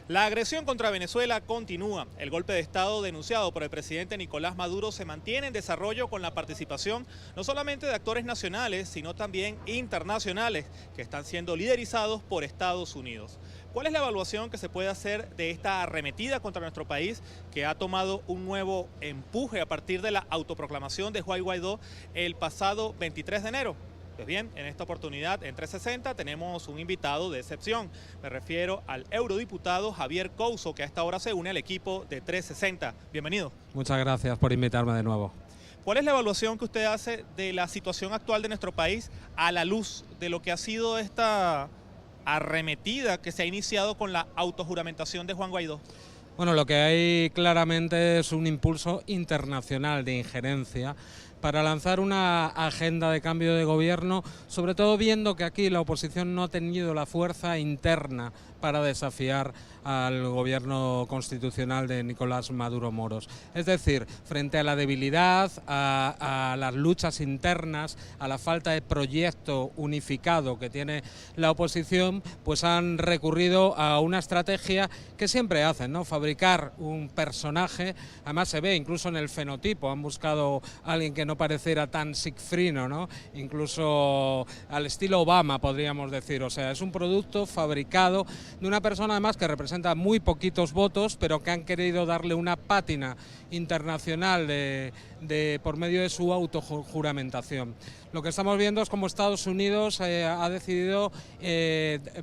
La agresión contra Venezuela continúa. El golpe de Estado denunciado por el presidente Nicolás Maduro se mantiene en desarrollo con la participación no solamente de actores nacionales, sino también internacionales que están siendo liderizados por Estados Unidos. ¿Cuál es la evaluación que se puede hacer de esta arremetida contra nuestro país que ha tomado un nuevo empuje a partir de la autoproclamación de Juan Guaidó el pasado 23 de enero? Pues bien, en esta oportunidad, en 360, tenemos un invitado de excepción. Me refiero al eurodiputado Javier Couso, que a esta hora se une al equipo de 360. Bienvenido. Muchas gracias por invitarme de nuevo. ¿Cuál es la evaluación que usted hace de la situación actual de nuestro país a la luz de lo que ha sido esta arremetida que se ha iniciado con la autojuramentación de Juan Guaidó? Bueno, lo que hay claramente es un impulso internacional de injerencia para lanzar una agenda de cambio de gobierno, sobre todo viendo que aquí la oposición no ha tenido la fuerza interna para desafiar al gobierno constitucional de Nicolás Maduro Moros. Es decir, frente a la debilidad, a las luchas internas, a la falta de proyecto unificado que tiene la oposición, pues han recurrido a una estrategia que siempre hacen, ¿no? Fabricar un personaje, además se ve incluso en el fenotipo, han buscado a alguien que no pareciera tan cifrino, ¿no? Incluso al estilo Obama, podríamos decir. O sea, es un producto fabricado de una persona además que representa muy poquitos votos, pero que han querido darle una pátina internacional por medio de su autojuramentación. Lo que estamos viendo es como Estados Unidos ha decidido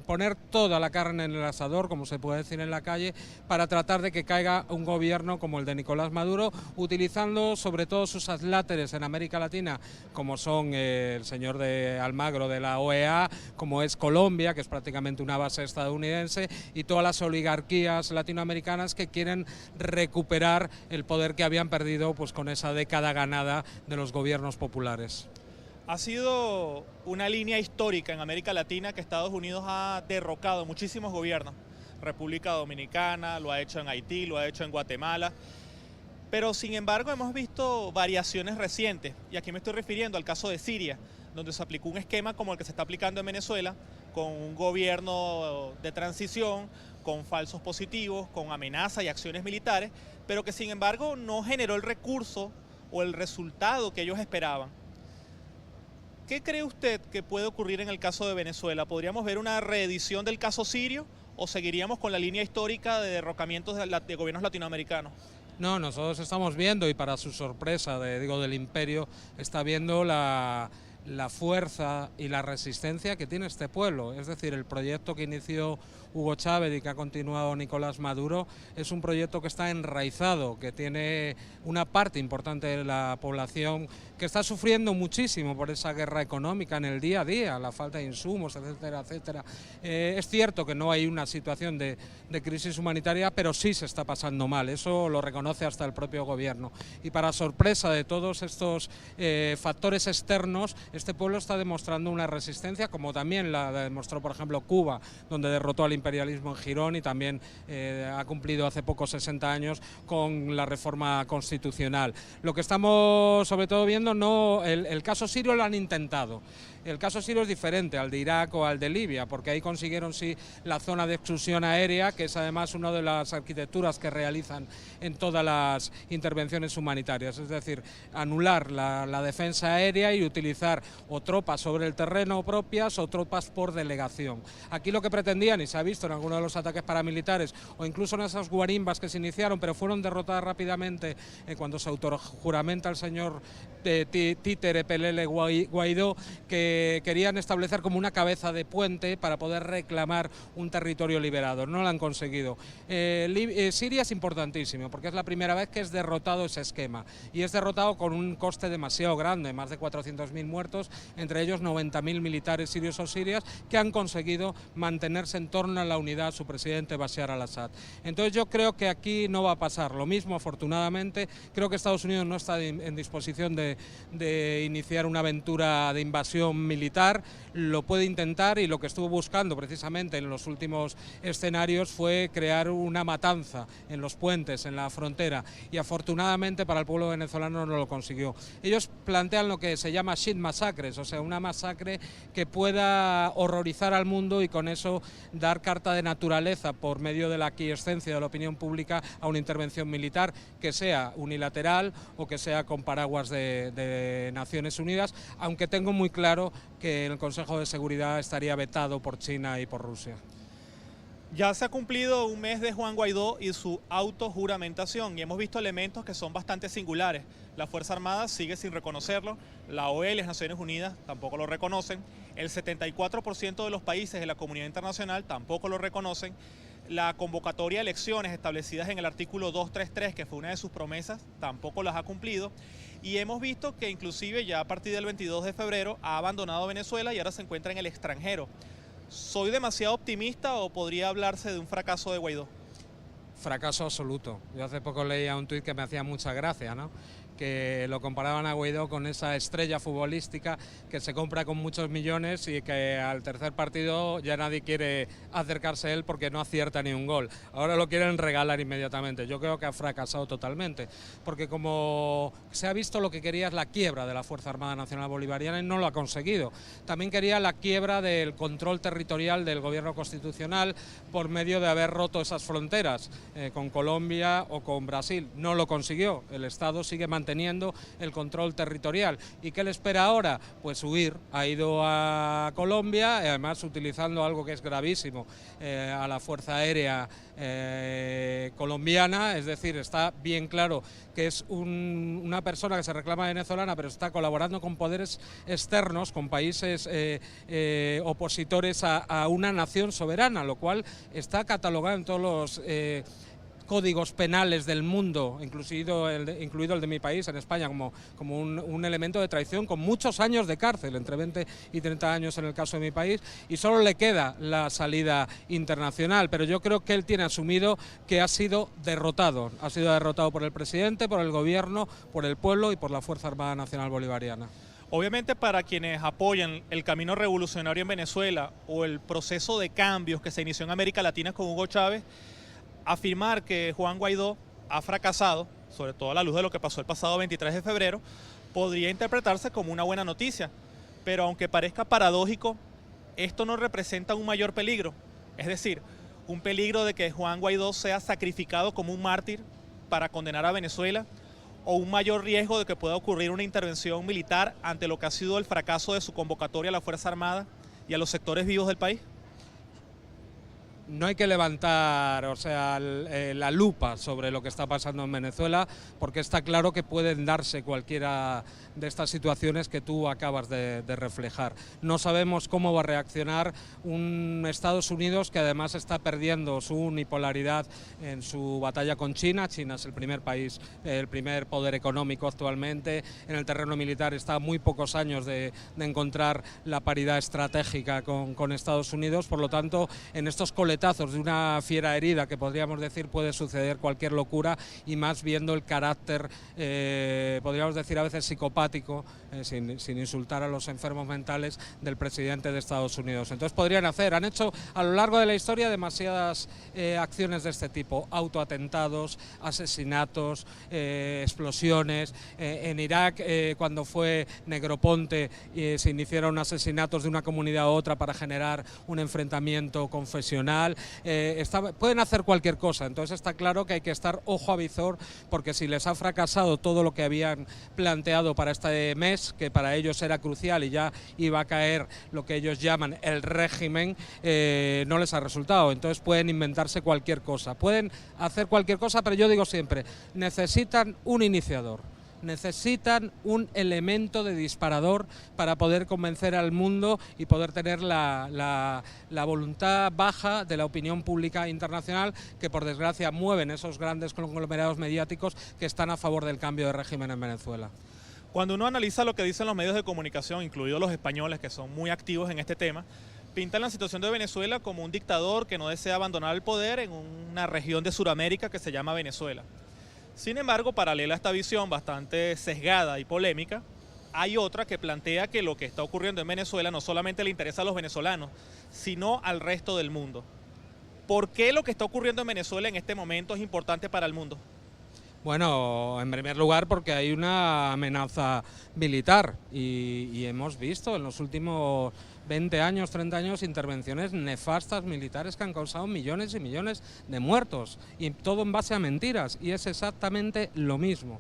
poner toda la carne en el asador, como se puede decir en la calle, para tratar de que caiga un gobierno como el de Nicolás Maduro, utilizando sobre todo sus adláteres en América Latina, como son el señor de Almagro de la OEA, como es Colombia, que es prácticamente una base estadounidense, y todas las oligarquías latinoamericanas que quieren recuperar el poder que habían perdido pues con esa década ganada de los gobiernos populares. Ha sido una línea histórica en América Latina que Estados Unidos ha derrocado muchísimos gobiernos. República Dominicana, lo ha hecho en Haití, lo ha hecho en Guatemala. Pero sin embargo hemos visto variaciones recientes, y aquí me estoy refiriendo al caso de Siria, donde se aplicó un esquema como el que se está aplicando en Venezuela, con un gobierno de transición, con falsos positivos, con amenazas y acciones militares, pero que sin embargo no generó el recurso o el resultado que ellos esperaban. ¿Qué cree usted que puede ocurrir en el caso de Venezuela? ¿Podríamos ver una reedición del caso sirio o seguiríamos con la línea histórica de derrocamientos de gobiernos latinoamericanos? No, nosotros estamos viendo, y para su sorpresa, del imperio, está viendo la fuerza y la resistencia que tiene este pueblo. Es decir, el proyecto que inició Hugo Chávez y que ha continuado Nicolás Maduro es un proyecto que está enraizado, que tiene una parte importante de la población que está sufriendo muchísimo por esa guerra económica en el día a día, la falta de insumos, etcétera, etcétera. Es cierto que no hay una situación de crisis humanitaria, pero sí se está pasando mal, eso lo reconoce hasta el propio gobierno. Y para sorpresa de todos estos factores externos, este pueblo está demostrando una resistencia, como también la demostró, por ejemplo, Cuba, donde derrotó al imperialismo en Girón y también ha cumplido hace poco 60 años con la reforma constitucional. Lo que estamos sobre todo viendo, el caso sirio lo han intentado. El caso sirio es diferente al de Irak o al de Libia, porque ahí consiguieron sí la zona de exclusión aérea, que es además una de las arquitecturas que realizan en todas las intervenciones humanitarias, es decir, anular la defensa aérea y utilizar o tropas sobre el terreno propias o tropas por delegación. Aquí lo que pretendían, y se ha visto en algunos de los ataques paramilitares o incluso en esas guarimbas que se iniciaron, pero fueron derrotadas rápidamente cuando se autojuramenta el señor títere Pelele Guaidó, que querían establecer como una cabeza de puente para poder reclamar un territorio liberado. No lo han conseguido. Siria es importantísimo porque es la primera vez que es derrotado ese esquema, y es derrotado con un coste demasiado grande, más de 400.000 muertos, entre ellos 90.000 militares sirios o sirias que han conseguido mantenerse en torno a la unidad su presidente Bashar al-Assad. Entonces yo creo que aquí no va a pasar lo mismo, afortunadamente. Creo que Estados Unidos no está en disposición de iniciar una aventura de invasión intervención militar, lo puede intentar, y lo que estuvo buscando precisamente en los últimos escenarios fue crear una matanza en los puentes, en la frontera, y afortunadamente para el pueblo venezolano no lo consiguió. Ellos plantean lo que se llama shit masacres, o sea, una masacre que pueda horrorizar al mundo y con eso dar carta de naturaleza por medio de la aquiescencia de la opinión pública a una intervención militar, que sea unilateral o que sea con paraguas de Naciones Unidas, aunque tengo muy claro que en el Consejo de Seguridad estaría vetado por China y por Rusia. Ya se ha cumplido un mes de Juan Guaidó y su autojuramentación y hemos visto elementos que son bastante singulares. La Fuerza Armada sigue sin reconocerlo, la OEA y las Naciones Unidas tampoco lo reconocen, el 74% de los países de la comunidad internacional tampoco lo reconocen. La convocatoria de elecciones establecidas en el artículo 233, que fue una de sus promesas, tampoco las ha cumplido. Y hemos visto que inclusive ya a partir del 22 de febrero ha abandonado Venezuela y ahora se encuentra en el extranjero. ¿Soy demasiado optimista o podría hablarse de un fracaso de Guaidó? Fracaso absoluto. Yo hace poco leía un tuit que me hacía mucha gracia, ¿no?, que lo comparaban a Guaidó con esa estrella futbolística que se compra con muchos millones y que al tercer partido ya nadie quiere acercarse a él porque no acierta ni un gol. Ahora lo quieren regalar inmediatamente. Yo creo que ha fracasado totalmente, porque como se ha visto, lo que quería es la quiebra de la Fuerza Armada Nacional Bolivariana y no lo ha conseguido. También quería la quiebra del control territorial del gobierno constitucional por medio de haber roto esas fronteras con Colombia o con Brasil. No lo consiguió. El Estado sigue manteniendo el control territorial. ¿Y qué le espera ahora? Pues huir. Ha ido a Colombia, y además utilizando algo que es gravísimo, a la Fuerza Aérea colombiana, es decir, está bien claro que es una persona que se reclama venezolana, pero está colaborando con poderes externos, con países opositores a una nación soberana, lo cual está catalogado en todos los códigos penales del mundo, incluido el de mi país, en España, como un elemento de traición, con muchos años de cárcel, entre 20 y 30 años en el caso de mi país, y solo le queda la salida internacional. Pero yo creo que él tiene asumido que ha sido derrotado por el presidente, por el gobierno, por el pueblo y por la Fuerza Armada Nacional Bolivariana. Obviamente, para quienes apoyan el camino revolucionario en Venezuela o el proceso de cambios que se inició en América Latina con Hugo Chávez, afirmar que Juan Guaidó ha fracasado, sobre todo a la luz de lo que pasó el pasado 23 de febrero, podría interpretarse como una buena noticia. Pero aunque parezca paradójico, esto no representa un mayor peligro. Es decir, un peligro de que Juan Guaidó sea sacrificado como un mártir para condenar a Venezuela, o un mayor riesgo de que pueda ocurrir una intervención militar ante lo que ha sido el fracaso de su convocatoria a la Fuerza Armada y a los sectores vivos del país. No hay que levantar, la lupa sobre lo que está pasando en Venezuela, porque está claro que pueden darse cualquiera de estas situaciones que tú acabas de reflejar. No sabemos cómo va a reaccionar un Estados Unidos que además está perdiendo su unipolaridad en su batalla con China. China es el primer país, el primer poder económico actualmente. En el terreno militar está a muy pocos años de encontrar la paridad estratégica con Estados Unidos. Por lo tanto, en estos coletazos de una fiera herida, que podríamos decir puede suceder cualquier locura, y más viendo el carácter, podríamos decir a veces psicopático, sin insultar a los enfermos mentales, del presidente de Estados Unidos. Entonces han hecho a lo largo de la historia demasiadas acciones de este tipo: autoatentados, asesinatos, explosiones. En Irak, cuando fue Negroponte, se iniciaron asesinatos de una comunidad a otra para generar un enfrentamiento confesional. Pueden hacer cualquier cosa. Entonces está claro que hay que estar ojo a visor, porque si les ha fracasado todo lo que habían planteado para este mes, que para ellos era crucial y ya iba a caer lo que ellos llaman el régimen, no les ha resultado. Entonces pueden inventarse cualquier cosa, pueden hacer cualquier cosa, pero yo digo siempre, necesitan un iniciador. Necesitan un elemento de disparador para poder convencer al mundo y poder tener la voluntad baja de la opinión pública internacional, que por desgracia mueven esos grandes conglomerados mediáticos que están a favor del cambio de régimen en Venezuela. Cuando uno analiza lo que dicen los medios de comunicación, incluidos los españoles, que son muy activos en este tema, pintan la situación de Venezuela como un dictador que no desea abandonar el poder en una región de Sudamérica que se llama Venezuela. Sin embargo, paralela a esta visión bastante sesgada y polémica, hay otra que plantea que lo que está ocurriendo en Venezuela no solamente le interesa a los venezolanos, sino al resto del mundo. ¿Por qué lo que está ocurriendo en Venezuela en este momento es importante para el mundo? Bueno, en primer lugar porque hay una amenaza militar y hemos visto en los últimos 20 años, 30 años, intervenciones nefastas militares que han causado millones y millones de muertos, y todo en base a mentiras, y es exactamente lo mismo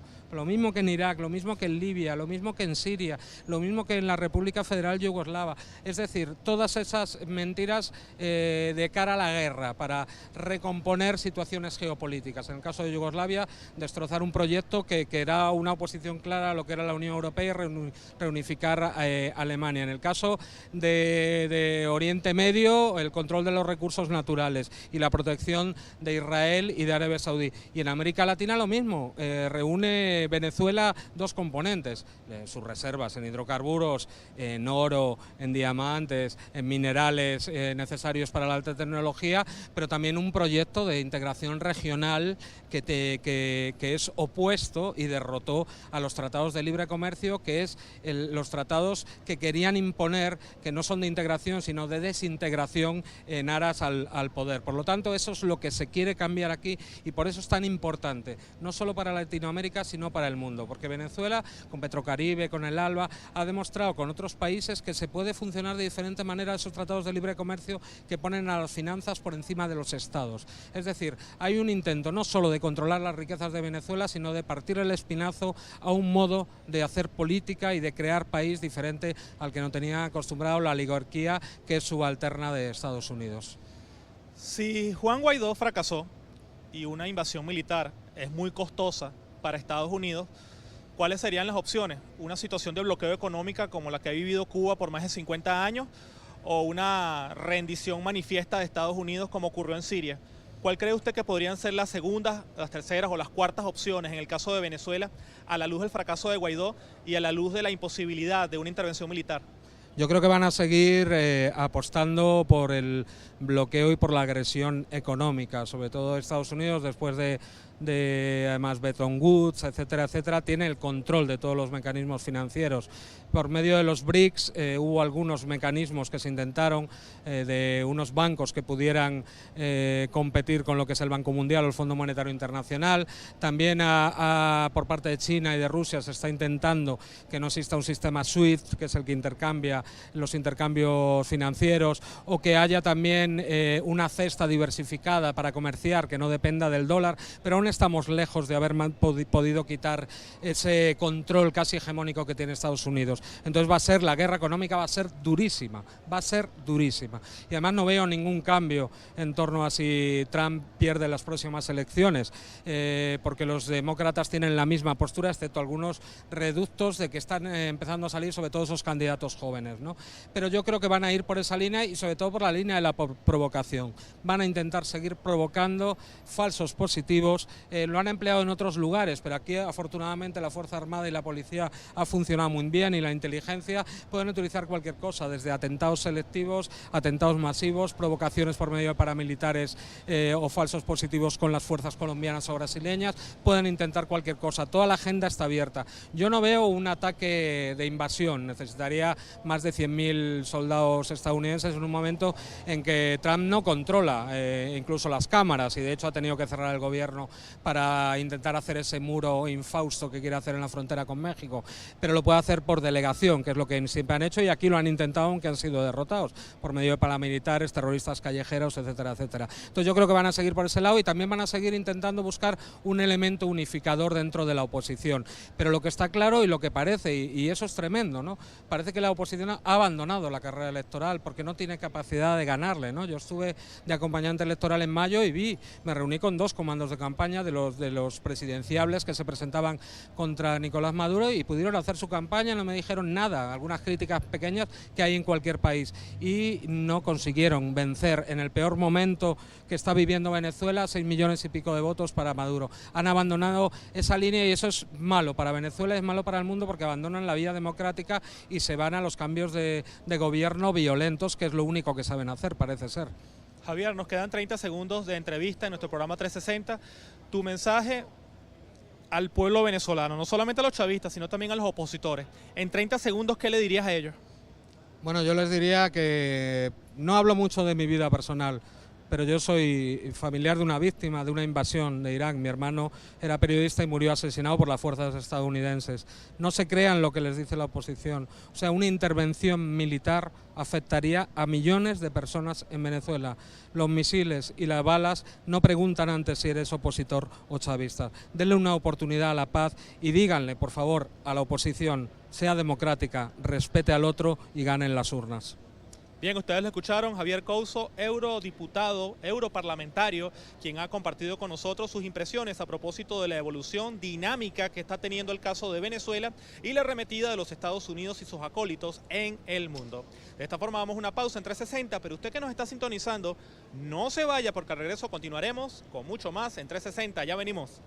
que en Irak, lo mismo que en Libia, lo mismo que en Siria, lo mismo que en la República Federal Yugoslava, es decir, todas esas mentiras de cara a la guerra, para recomponer situaciones geopolíticas. En el caso de Yugoslavia, destrozar un proyecto que era una oposición clara a lo que era la Unión Europea y reunificar Alemania. En el caso de Oriente Medio, el control de los recursos naturales y la protección de Israel y de Arabia Saudí. Y en América Latina lo mismo, reúne Venezuela dos componentes, sus reservas en hidrocarburos, en oro, en diamantes, en minerales necesarios para la alta tecnología, pero también un proyecto de integración regional que es opuesto y derrotó a los tratados de libre comercio, que es los tratados que querían imponer, que no son de integración sino de desintegración en aras al poder. Por lo tanto, eso es lo que se quiere cambiar aquí, y por eso es tan importante, no solo para Latinoamérica sino para el mundo, porque Venezuela, con Petrocaribe, con el ALBA, ha demostrado con otros países que se puede funcionar de diferente manera esos tratados de libre comercio que ponen a las finanzas por encima de los estados. Es decir, hay un intento no solo de controlar las riquezas de Venezuela, sino de partir el espinazo a un modo de hacer política y de crear país diferente al que no tenía acostumbrado la oligarquía, que es subalterna de Estados Unidos. Si Juan Guaidó fracasó y una invasión militar es muy costosa para Estados Unidos, ¿cuáles serían las opciones? ¿Una situación de bloqueo económica como la que ha vivido Cuba por más de 50 años o una rendición manifiesta de Estados Unidos como ocurrió en Siria? ¿Cuál cree usted que podrían ser las segundas, las terceras o las cuartas opciones en el caso de Venezuela, a la luz del fracaso de Guaidó y a la luz de la imposibilidad de una intervención militar? Yo creo que van a seguir apostando por el bloqueo y por la agresión económica, sobre todo Estados Unidos, después de además Bretton Woods, etcétera, etcétera, tiene el control de todos los mecanismos financieros. Por medio de los BRICS hubo algunos mecanismos que se intentaron, de unos bancos que pudieran competir con lo que es el Banco Mundial o el Fondo Monetario Internacional. También por parte de China y de Rusia se está intentando que no exista un sistema SWIFT, que es el que intercambia los intercambios financieros, o que haya también una cesta diversificada para comerciar que no dependa del dólar, pero aún estamos lejos de haber podido quitar ese control casi hegemónico que tiene Estados Unidos. Entonces la guerra económica va a ser durísima, y además no veo ningún cambio en torno a si Trump pierde las próximas elecciones, porque los demócratas tienen la misma postura, excepto algunos reductos de que están empezando a salir, sobre todo esos candidatos jóvenes, ¿no? Pero yo creo que van a ir por esa línea, y sobre todo por la línea de la provocación. Van a intentar seguir provocando falsos positivos. Lo han empleado en otros lugares, pero aquí afortunadamente la Fuerza Armada y la Policía ha funcionado muy bien, y la inteligencia pueden utilizar cualquier cosa, desde atentados selectivos, atentados masivos, provocaciones por medio de paramilitares o falsos positivos con las fuerzas colombianas o brasileñas. Pueden intentar cualquier cosa, toda la agenda está abierta. Yo no veo un ataque de invasión, necesitaría más de 100.000 soldados estadounidenses en un momento en que Trump no controla incluso las cámaras, y de hecho ha tenido que cerrar el gobierno para intentar hacer ese muro infausto que quiere hacer en la frontera con México, pero lo puede hacer por delegación, que es lo que siempre han hecho, y aquí lo han intentado, aunque han sido derrotados por medio de paramilitares, terroristas callejeros, etcétera, etcétera. Entonces yo creo que van a seguir por ese lado, y también van a seguir intentando buscar un elemento unificador dentro de la oposición. Pero lo que está claro y lo que parece, y eso es tremendo, ¿no? Parece que la oposición ha abandonado la carrera electoral porque no tiene capacidad de ganarle, ¿no? Yo estuve de acompañante electoral en mayo y me reuní con dos comandos de campaña de los presidenciables que se presentaban contra Nicolás Maduro, y pudieron hacer su campaña, no me dijeron nada, algunas críticas pequeñas que hay en cualquier país, y no consiguieron vencer en el peor momento que está viviendo Venezuela, 6 millones y pico de votos para Maduro. Han abandonado esa línea, y eso es malo para Venezuela, es malo para el mundo, porque abandonan la vía democrática y se van a los cambios de gobierno violentos, que es lo único que saben hacer, parece ser. Javier, nos quedan 30 segundos de entrevista en nuestro programa 360. Tu mensaje al pueblo venezolano, no solamente a los chavistas, sino también a los opositores. En 30 segundos, ¿qué le dirías a ellos? Bueno, yo les diría que no hablo mucho de mi vida personal, pero yo soy familiar de una víctima de una invasión de Irak. Mi hermano era periodista y murió asesinado por las fuerzas estadounidenses. No se crean lo que les dice la oposición. O sea, una intervención militar afectaría a millones de personas en Venezuela. Los misiles y las balas no preguntan antes si eres opositor o chavista. Denle una oportunidad a la paz y díganle, por favor, a la oposición, sea democrática, respete al otro y gane en las urnas. Bien, ustedes lo escucharon, Javier Couso, eurodiputado, europarlamentario, quien ha compartido con nosotros sus impresiones a propósito de la evolución dinámica que está teniendo el caso de Venezuela y la arremetida de los Estados Unidos y sus acólitos en el mundo. De esta forma vamos a una pausa en 360, pero usted que nos está sintonizando, no se vaya porque al regreso continuaremos con mucho más en 360, ya venimos.